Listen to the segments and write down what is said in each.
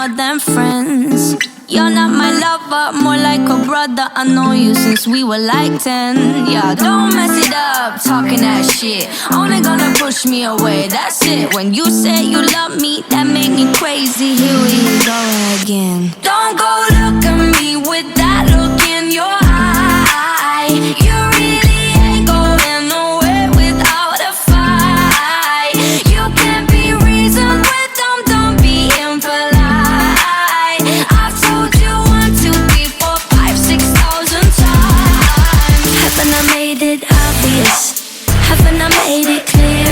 more than friends. You're not my lover, more like a brother. I know you since we were like 10. Yeah, don't mess it up, talking that shit. Only gonna push me away, that's it. When you said you love me, that made me crazy. Here we go again. Don't go look at me with that look in your eye. You really ain't going nowhere without a fight. You can't be reasoned with them, don't be impolite. I've told you 1, 2, 3, 4, 5, 6,000 times. Haven't I made it obvious? Haven't I made it clear?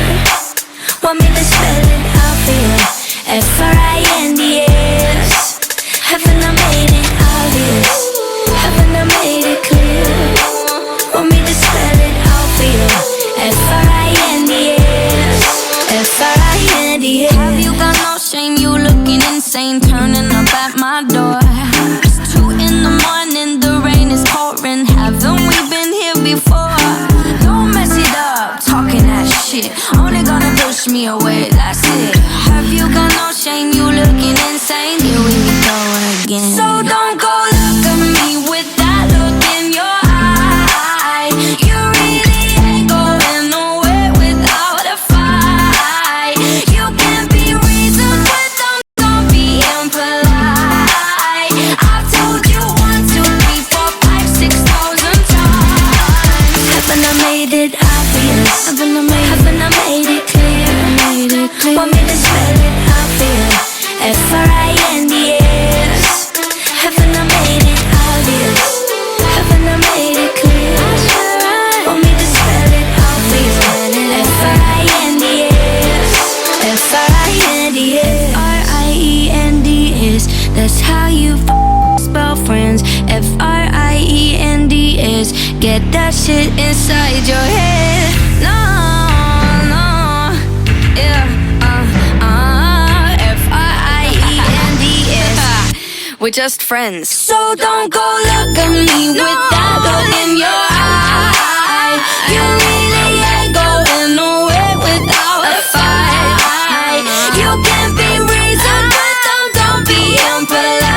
Want me to spell it out for you? F-R-I-N-D-S. Haven't I made it obvious? Haven't I made it clear? Want me to spell it out for you? F-R-I-N-D-S. F-R-I-N-D-S. Have you got no shame? You looking insane, turning up at my door. It's 2 in the morning, the rain is pouring. Haven't we been here before? Don't mess it up, talking that shit. Only gonna push me away, that's it. Have you got no shame? You looking insane. Here we go again. So don't go look at me with that look in your eye. You really ain't going nowhere without a fight. You can't be reasoned with them, don't be impolite. I've told you 1, 2, 3, 4, 5, 6,000 times. Haven't I made it obvious? Haven't I made it clear? Want me to spell it out for you? F-R-I-N-D-S. Haven't I made it obvious? Haven't I made it clear? Want me to spell it out for you? F-R-I-N-D-S. F-R-I-N-D-S. R-I-E-N-D-S. That's how you spell friends. F-R-I-E-N-D-S. Get that shit inside your head. No, no, yeah, F-R-I-E-N-D-S. We're just friends. So don't go look at me with that look in your eye. You really ain't going nowhere without a fight. You can't be reasoned with them, don't be impolite.